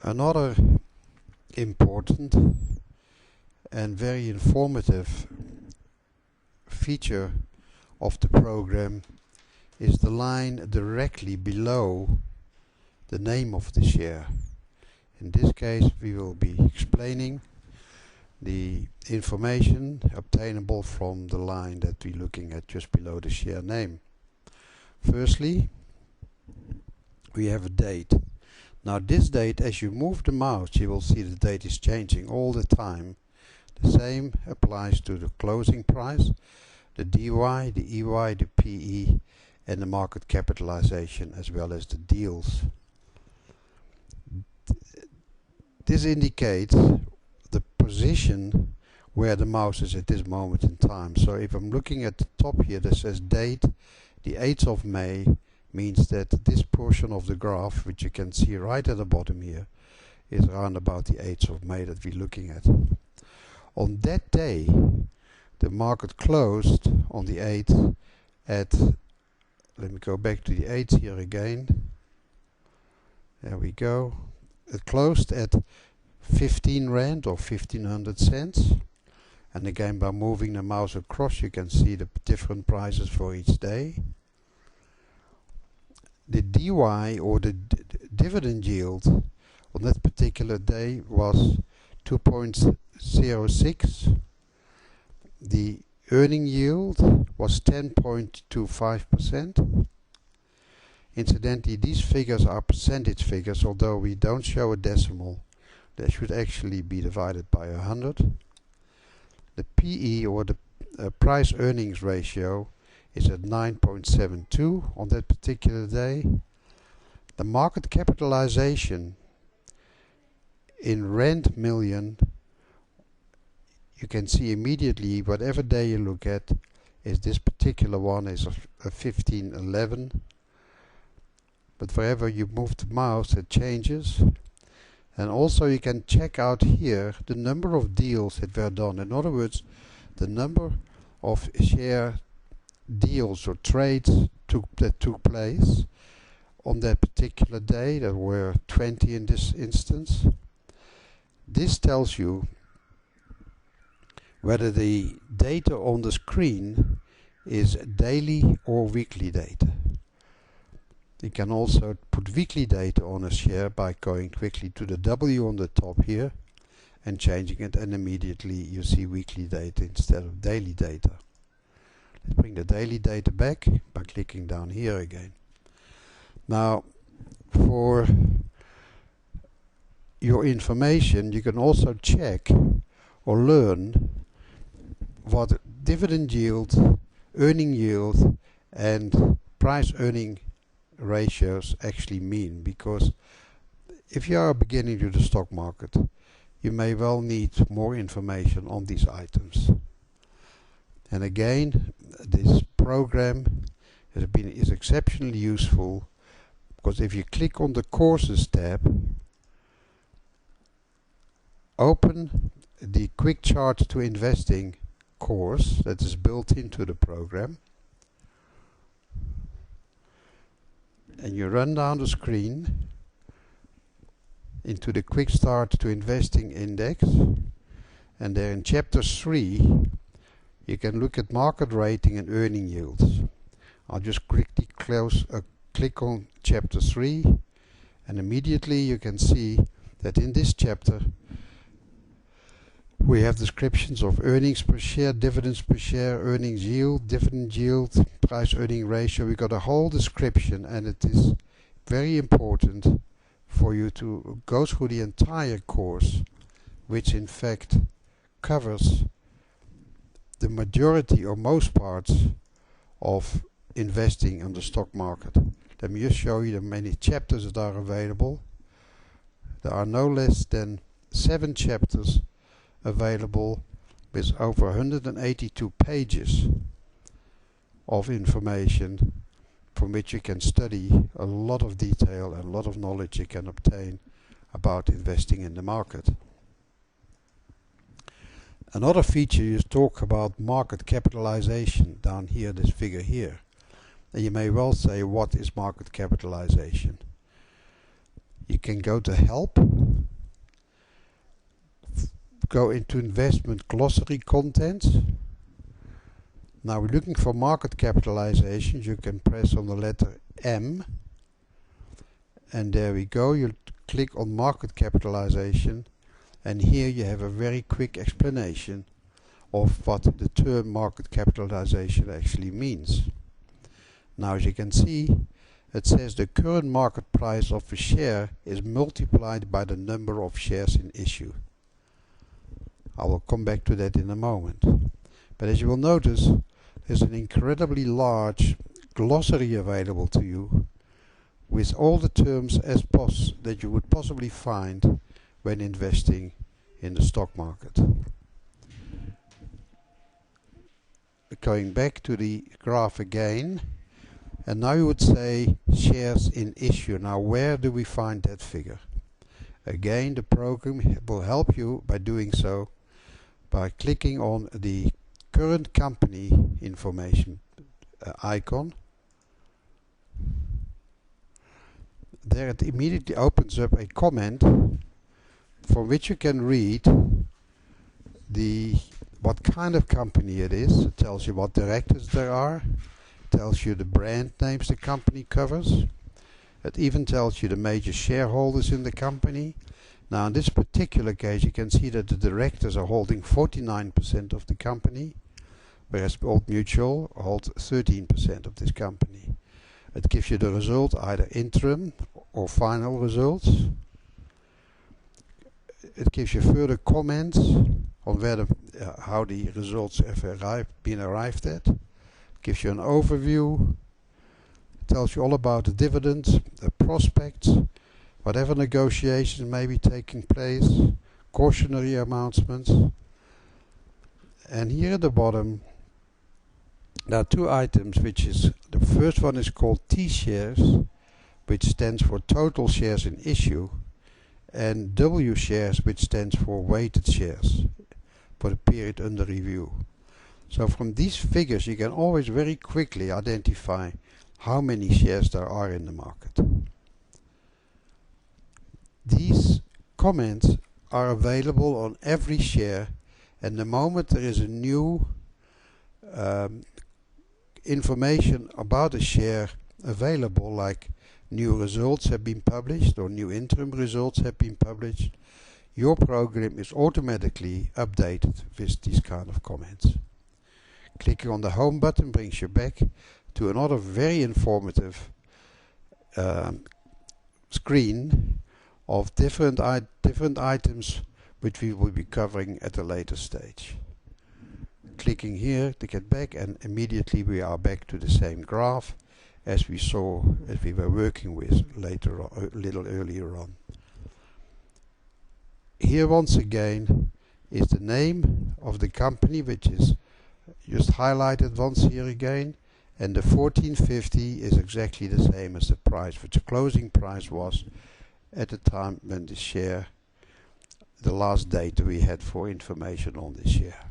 Another important and very informative feature of the program is the line directly below the name of the share. In this case we will be explaining the information obtainable from the line that we're looking at just below the share name. Firstly, we have a date. Now this date, as you move the mouse, you will see the date is changing all the time. The same applies to the closing price, the DY, the EY, the PE and the market capitalization, as well as the deals. This indicates the position where the mouse is at this moment in time. So if I'm looking at the top here that says date, the 8th of May, means that this portion of the graph, which you can see right at the bottom here, is around about the 8th of May that we're looking at. On that day, the market closed on the 8th at, let me go back to the 8th here again. There we go. It closed at 15 Rand or 1500 cents. And again, by moving the mouse across, you can see the different prices for each day. The DY, or the dividend yield, on that particular day was 2.06. The earning yield was 10.25%. Incidentally, these figures are percentage figures, although we don't show a decimal. They should actually be divided by 100. The PE, or the price earnings ratio, is at 9.72 on that particular day. The market capitalization in Rand million, you can see immediately, whatever day you look at, is this particular one is a 1511. But wherever you move the mouse, it changes. And also you can check out here the number of deals that were done. In other words, the number of share deals or trades that took place on that particular day. There were 20 in this instance. This tells you whether the data on the screen is daily or weekly data. You can also put weekly data on a share by going quickly to the W on the top here and changing it, and immediately you see weekly data instead of daily data. Let's bring the daily data back by clicking down here again. Now, for your information, you can also check or learn what dividend yield, earning yield and price earning ratios actually mean, because if you are beginning to the stock market, you may well need more information on these items. And again, this program is exceptionally useful, because if you click on the courses tab, open the quick chart to investing course that is built into the program, and you run down the screen into the quick start to investing index, and there in chapter 3 you can look at market rating and earning yields. I'll just quickly click on chapter 3, and immediately you can see that in this chapter we have descriptions of earnings per share, dividends per share, earnings yield, dividend yield, price earning ratio. We got a whole description, and it is very important for you to go through the entire course, which in fact covers the majority or most parts of investing in the stock market. Let me just show you the many chapters that are available. There are no less than 7 chapters available with over 182 pages of information from which you can study a lot of detail and a lot of knowledge you can obtain about investing in the market. Another feature is talk about market capitalization down here, this figure here. And you may well say, what is market capitalization? You can go to Help, go into Investment Glossary Contents. Now we're looking for market capitalizations. You can press on the letter M, and there we go. You click on market capitalization, and here you have a very quick explanation of what the term market capitalization actually means. Now, as you can see, it says the current market price of a share is multiplied by the number of shares in issue. I will come back to that in a moment. But as you will notice, there's an incredibly large glossary available to you with all the terms that you would possibly find when investing in the stock market. Going back to the graph again, and now you would say shares in issue. Now where do we find that figure? Again, the program will help you by doing so by clicking on the current company information icon. There it immediately opens up a comment from which you can read what kind of company it is. It tells you what directors there are. It tells you the brand names the company covers. It even tells you the major shareholders in the company. Now in this particular case you can see that the directors are holding 49% of the company, whereas Old Mutual holds 13% of this company. It gives you the result, either interim or final results. It gives you further comments on how the results have been arrived at. It gives you an overview. It tells you all about the dividends, the prospects, whatever negotiations may be taking place, cautionary announcements. And here at the bottom there are two items, the first one is called T shares, which stands for total shares in issue, and W shares, which stands for weighted shares for the period under review. So from these figures you can always very quickly identify how many shares there are in the market. These comments are available on every share, and the moment there is a new information about a share available, like new results have been published or new interim results have been published, your program is automatically updated with these kind of comments. Clicking on the home button brings you back to another very informative screen of different items which we will be covering at a later stage. Clicking here to get back, and immediately we are back to the same graph as we were working with later on, a little earlier on. Here once again is the name of the company, which is just highlighted once here again, and the 1450 is exactly the same as the price, which the closing price was at the time when the last date we had for information on this share.